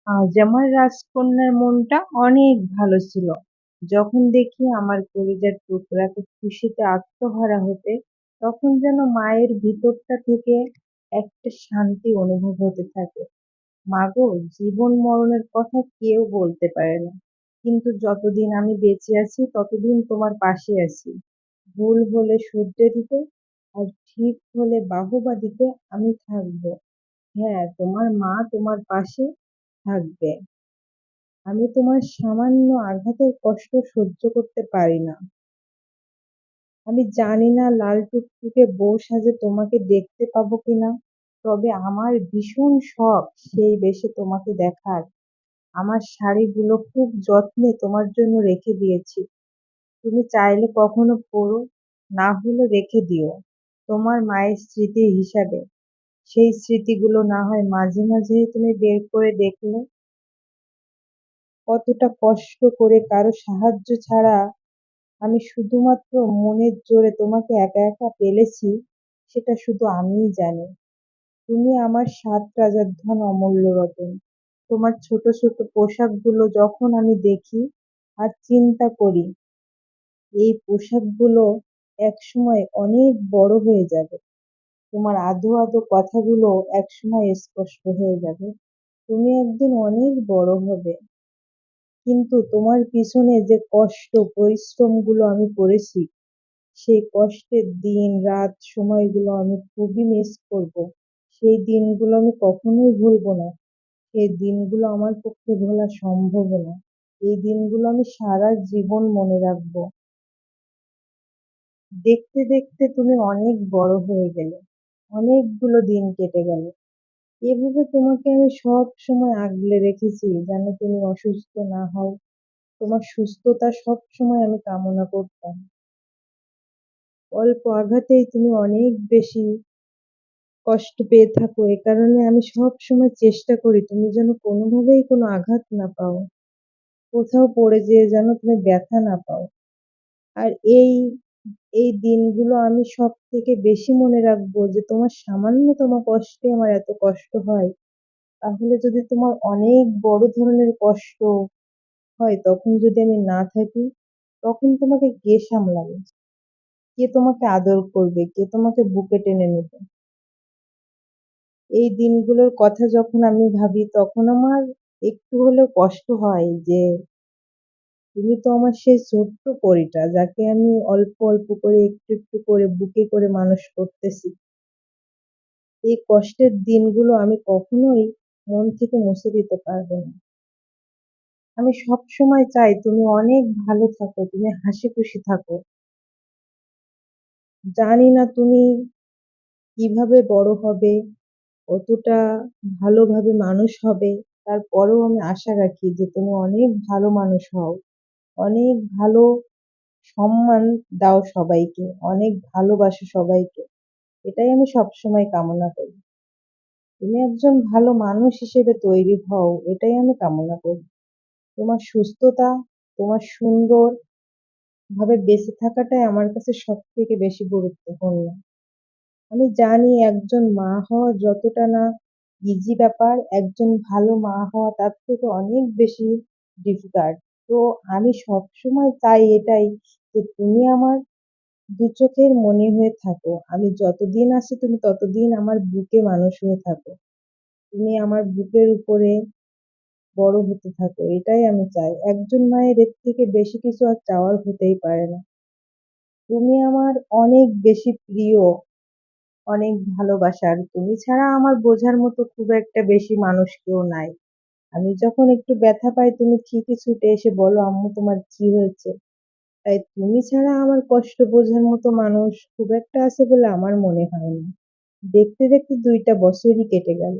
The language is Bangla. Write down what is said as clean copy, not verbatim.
আজ আমার রাজকন্যার মনটা অনেক ভালো ছিল। যখন দেখি আমার কলিজার টুকরাকে খুশিতে আত্মহারা হতে, তখন যেন মায়ের ভিতরটা থেকে একটা শান্তি অনুভব হতে থাকে। মাগো, জীবন মরণের কথা কেউ বলতে পারে না, কিন্তু যতদিন আমি বেঁচে আছি ততদিন তোমার পাশে আছি। ভুল হলে শুধরে দিতে আর ঠিক হলে বাহবা দিতে আমি থাকবো। হ্যাঁ, তোমার মা তোমার পাশে থাকবে। আমি তোমার সামান্য আঘাতের কষ্ট সহ্য করতে পারি না। আমি জানি না লাল টুকটুকে বউ সাজে তোমাকে দেখতে পাবো কিনা, তবে আমার ভীষণ শখ সেই বেশে তোমাকে দেখার। আমার শাড়িগুলো খুব যত্নে তোমার জন্য রেখে দিয়েছি। তুমি চাইলে কখনো পরো, না হলে রেখে দিও তোমার মায়ের স্মৃতি হিসাবে। সেই স্মৃতিগুলো না হয় মাঝে মাঝে তুমি বের করে দেখলে। কতটা কষ্ট করে কারো সাহায্য ছাড়া আমি শুধুমাত্র মনের জোরে তোমাকে একা একা পেলেছি, সেটা শুধু আমিই জানি। তুমি আমার ৭ রাজার ধন, অমূল্য রতন। তোমার ছোট ছোট পোশাকগুলো যখন আমি দেখি আর চিন্তা করি, এই পোশাকগুলো একসময় অনেক বড় হয়ে যাবে। তোমার আদো আদো কথাগুলো একসময় স্পষ্ট হয়ে যাবে। তুমি একদিন অনেক বড় হবে। কিন্তু তোমার পিছনে যে কষ্ট পরিশ্রমগুলো আমি করেছি, সেই কষ্টের দিন রাত সময়গুলো আমি খুবই মিস করব। সেই দিনগুলো আমি কখনোই ভুলবো না। সেই দিনগুলো আমার পক্ষে ভোলা সম্ভব না। এই দিনগুলো আমি সারা জীবন মনে রাখবো। দেখতে দেখতে তুমি অনেক বড় হয়ে গেলে, অনেকগুলো দিন কেটে গেল। এভাবে তোমাকে আমি সব সময় আগলে রেখেছি যেন তুমি অসুস্থ না হও। তোমার সুস্থতা সব সময় আমি কামনা করতাম। অল্প আঘাতেই তুমি অনেক বেশি কষ্ট পেয়ে থাকো, এ কারণে আমি সব সময় চেষ্টা করি তুমি যেন কোনোভাবেই কোনো আঘাত না পাও, কোথাও পড়ে যেয়ে যেন তুমি ব্যথা না পাও। আর এই এই দিনগুলো আমি সব থেকে বেশি মনে রাখবো যে তোমার সামান্যতম কষ্টে আমার এত কষ্ট হয়। তাহলে যদি তোমার অনেক বড় ধরনের কষ্ট হয়, তখন যদি আমি না থাকি, তখন তোমাকে কে সামলাবে? কে তোমাকে আদর করবে? কে তোমাকে বুকে টেনে নেবে? এই দিনগুলোর কথা যখন আমি ভাবি, তখন আমার একটু হলেও কষ্ট হয় যে তুমি তো আমার সেই ছোট্ট পরীটা, যাকে আমি অল্প অল্প করে একটু একটু করে বুকে করে মানুষ করতেছি। এই কষ্টের দিনগুলো আমি কখনোই মন থেকে মুছে দিতে পারবো না। আমি সবসময় চাই তুমি অনেক ভালো থাকো, তুমি হাসি খুশি থাকো। জানি না তুমি কিভাবে বড় হবে, কতটা ভালোভাবে মানুষ হবে। তারপরেও আমি আশা রাখি যে তুমি অনেক ভালো মানুষ হও, অনেক ভালো সম্মান দাও সবাইকে, অনেক ভালোবাসো সবাইকে। এটাই আমি সবসময় কামনা করি। তুমি একজন ভালো মানুষ হিসেবে তৈরি হও, এটাই আমি কামনা করি। তোমার সুস্থতা, তোমার সুন্দর ভাবে বেঁচে থাকাটাই আমার কাছে সবথেকে বেশি গুরুত্বপূর্ণ। আমি জানি একজন মা হওয়া যতটা না ইজি ব্যাপার, একজন ভালো মা হওয়া তার থেকে অনেক বেশি ডিফিকাল্ট। তো আমি সবসময় চাই এটাই, যে তুমি আমার দু চোখের মনি হয়ে থাকো। আমি যতদিন আছি তুমি ততদিন আমার বুকে মানুষ হয়ে থাকো। তুমি আমার বুকের উপরে বড় হতে থাকো। এটাই আমি চাই। একজন মায়ের এর থেকে বেশি কিছু আর চাওয়ার হতেই পারে না। তুমি আমার অনেক বেশি প্রিয়, অনেক ভালোবাসার। তুমি ছাড়া আমার বোঝার মতো খুব একটা বেশি মানুষ কেউ নাই। আমি যখন একটু ব্যথা পাই তুমি ঠিকই ছুটে এসে বলো, আম্মু তোমার কি হয়েছে? তাই তুমি ছাড়া আমার কষ্ট বোঝার মতো মানুষ খুব একটা আছে বলে আমার মনে হয় না। দেখতে দেখতে ২টা বছরই কেটে গেল।